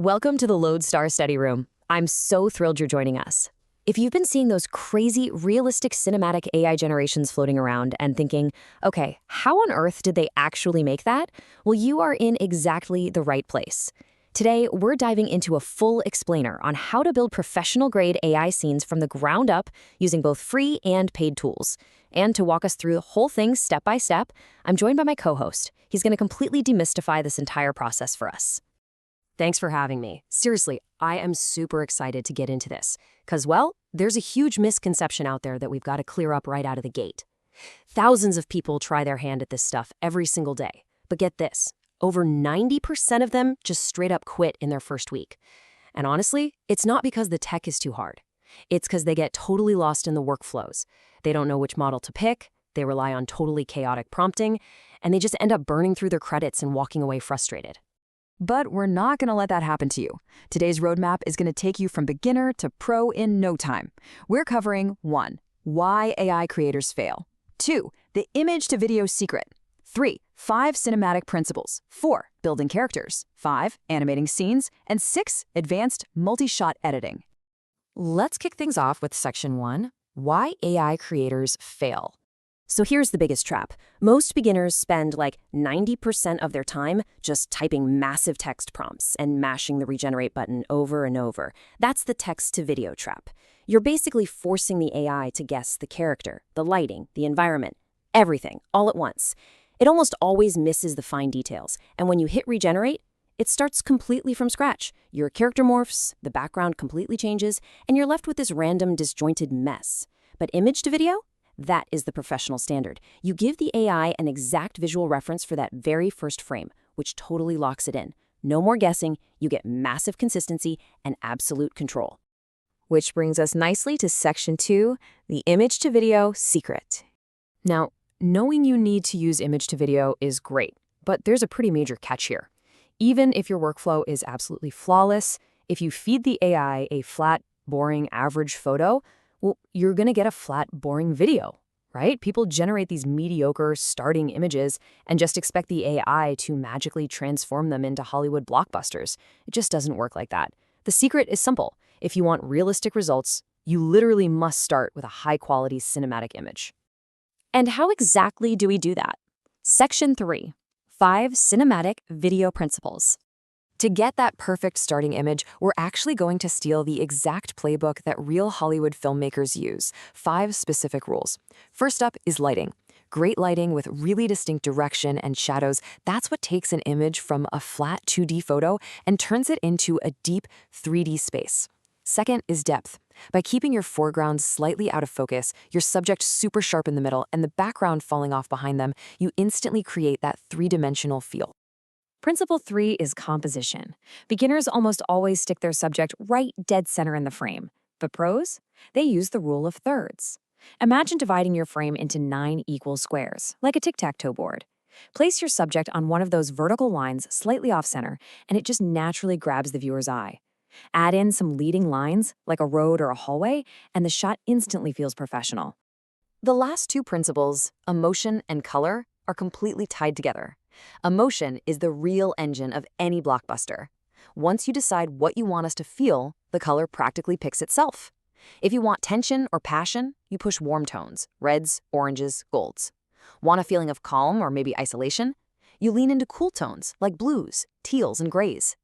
Welcome to the Lodestar study room. I'm so thrilled you're joining us. If you've been seeing those crazy, realistic cinematic AI generations floating around and thinking, okay, how on earth did they actually make that? Well, you are in exactly the right place. Today, we're diving into a full explainer on how to build professional-grade AI scenes from the ground up using both free and paid tools. And to walk us through the whole thing step by step, I'm joined by my co-host. He's going to completely demystify this entire process for us. Thanks for having me. Seriously, I am super excited to get into this. Because, well, there's a huge misconception out there that we've got to clear up right out of the gate. Thousands of people try their hand at this stuff every single day. But get this, over 90% of them just straight up quit in their first week. And honestly, it's not because the tech is too hard. It's because they get totally lost in the workflows. They don't know which model to pick, they rely on totally chaotic prompting, and they just end up burning through their credits and walking away frustrated. But we're not going to let that happen to you. Today's roadmap is going to take you from beginner to pro in no time. We're covering 1. Why AI creators fail. 2. The image to video secret. 3. 5 cinematic principles. 4. Building characters. 5. Animating scenes. And 6. Advanced multi-shot editing. Let's kick things off with section 1, why AI creators fail. So here's the biggest trap. Most beginners spend like 90% of their time just typing massive text prompts and mashing the regenerate button over and over. That's the text-to-video trap. You're basically forcing the AI to guess the character, the lighting, the environment, everything, all at once. It almost always misses the fine details, and when you hit regenerate, it starts completely from scratch. Your character morphs, the background completely changes, and you're left with this random, disjointed mess. But image to video? That is the professional standard. You give the AI an exact visual reference for that very first frame, which totally locks it in. No more guessing, you get massive consistency and absolute control. Which brings us nicely to section 2, the image to video secret. Now, knowing you need to use image to video is great, but there's a pretty major catch here. Even if your workflow is absolutely flawless, if you feed the AI a flat, boring, average photo, well, you're going to get a flat, boring video, right? People generate these mediocre starting images and just expect the AI to magically transform them into Hollywood blockbusters. It just doesn't work like that. The secret is simple. If you want realistic results, you literally must start with a high-quality cinematic image. And how exactly do we do that? Section 3, 5 cinematic video principles. To get that perfect starting image, we're actually going to steal the exact playbook that real Hollywood filmmakers use. 5 specific rules. First up is lighting. Great lighting with really distinct direction and shadows, that's what takes an image from a flat 2D photo and turns it into a deep 3D space. Second is depth. By keeping your foreground slightly out of focus, your subject super sharp in the middle, and the background falling off behind them, you instantly create that 3-dimensional feel. Principle 3 is composition. Beginners almost always stick their subject right dead center in the frame. But pros? They use the rule of thirds. Imagine dividing your frame into 9 equal squares, like a tic-tac-toe board. Place your subject on one of those vertical lines slightly off-center, and it just naturally grabs the viewer's eye. Add in some leading lines, like a road or a hallway, and the shot instantly feels professional. The last 2 principles, emotion and color, are completely tied together. Emotion is the real engine of any blockbuster. Once you decide what you want us to feel, the color practically picks itself. If you want tension or passion, you push warm tones, reds, oranges, golds. Want a feeling of calm or maybe isolation? You lean into cool tones like blues, teals, and grays.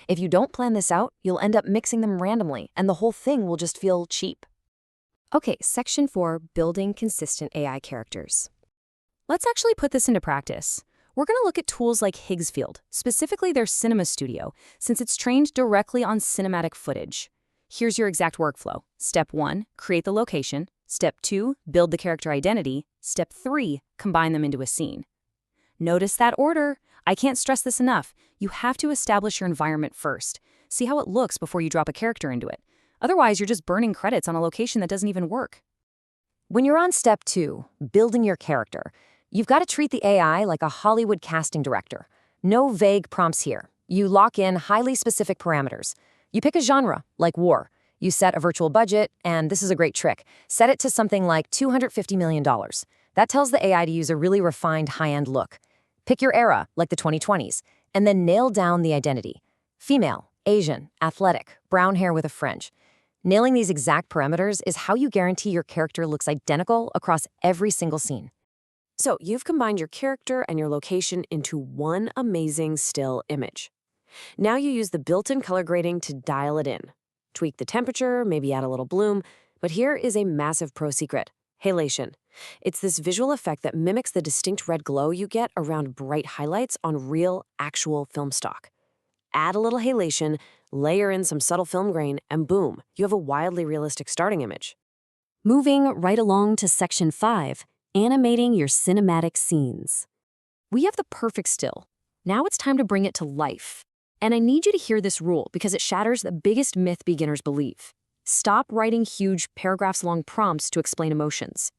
If you don't plan this out, you'll end up mixing them randomly, and the whole thing will just feel cheap. Okay, section 4, building consistent AI characters. Let's actually put this into practice. We're going to look at tools like Higgsfield, specifically their Cinema Studio, since it's trained directly on cinematic footage. Here's your exact workflow. Step 1, create the location. Step 2, build the character identity. Step 3, combine them into a scene. Notice that order. I can't stress this enough. You have to establish your environment first. See how it looks before you drop a character into it. Otherwise, you're just burning credits on a location that doesn't even work. When you're on step 2, building your character, you've got to treat the AI like a Hollywood casting director. No vague prompts here. You lock in highly specific parameters. You pick a genre, like war. You set a virtual budget, and this is a great trick. Set it to something like $250 million. That tells the AI to use a really refined high-end look. Pick your era, like the 2020s, and then nail down the identity. Female, Asian, athletic, brown hair with a fringe. Nailing these exact parameters is how you guarantee your character looks identical across every single scene. So you've combined your character and your location into one amazing still image. Now you use the built-in color grading to dial it in. Tweak the temperature, maybe add a little bloom, but here is a massive pro secret: halation. It's this visual effect that mimics the distinct red glow you get around bright highlights on real, actual film stock. Add a little halation, layer in some subtle film grain, and boom, you have a wildly realistic starting image. Moving right along to Section 5, animating your cinematic scenes. We have the perfect still. Now it's time to bring it to life. And I need you to hear this rule because it shatters the biggest myth beginners believe. Stop writing huge, paragraphs-long prompts to explain emotions.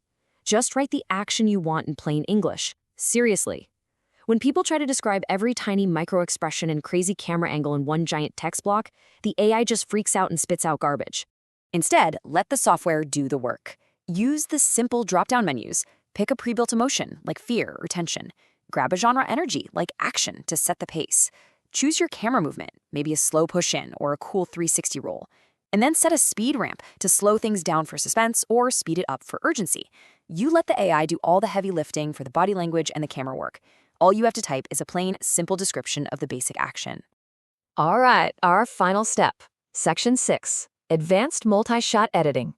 Just write the action you want in plain English. Seriously. When people try to describe every tiny micro-expression and crazy camera angle in one giant text block, the AI just freaks out and spits out garbage. Instead, let the software do the work. Use the simple drop-down menus. Pick a pre-built emotion, like fear or tension. Grab a genre energy, like action, to set the pace. Choose your camera movement, maybe a slow push-in or a cool 360 roll. And then set a speed ramp to slow things down for suspense or speed it up for urgency. You let the AI do all the heavy lifting for the body language and the camera work. All you have to type is a plain, simple description of the basic action. All right, our final step. Section 6, Advanced Multi-Shot Editing.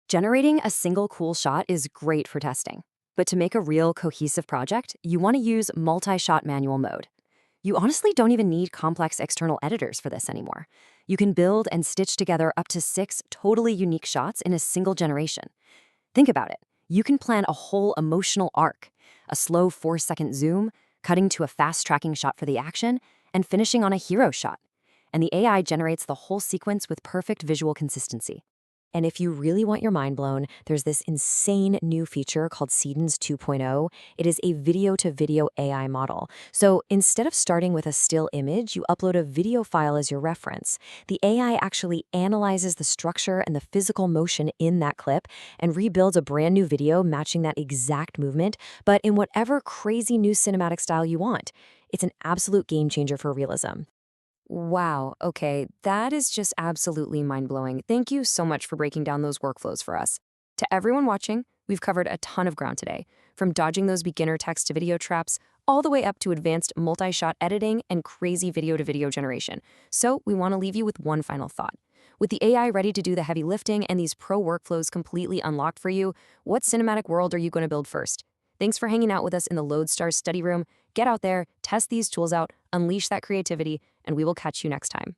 Generating a single cool shot is great for testing. But to make a real cohesive project, you want to use multi-shot manual mode. You honestly don't even need complex external editors for this anymore. You can build and stitch together up to 6 totally unique shots in a single generation. Think about it. You can plan a whole emotional arc, a slow 4-second zoom, cutting to a fast-tracking shot for the action, and finishing on a hero shot. And the AI generates the whole sequence with perfect visual consistency. And if you really want your mind blown, there's this insane new feature called Seedens 2.0. It is a video-to-video AI model. So instead of starting with a still image, you upload a video file as your reference. The AI actually analyzes the structure and the physical motion in that clip and rebuilds a brand new video matching that exact movement, but in whatever crazy new cinematic style you want. It's an absolute game changer for realism. Wow, okay, that is just absolutely mind-blowing. Thank you so much for breaking down those workflows for us. To everyone watching, we've covered a ton of ground today, from dodging those beginner text-to-video traps all the way up to advanced multi-shot editing and crazy video-to-video generation. So we want to leave you with one final thought. With the AI ready to do the heavy lifting and these pro workflows completely unlocked for you, what cinematic world are you going to build first? Thanks for hanging out with us in the Lodestar study room. Get out there, test these tools out, unleash that creativity, and we will catch you next time.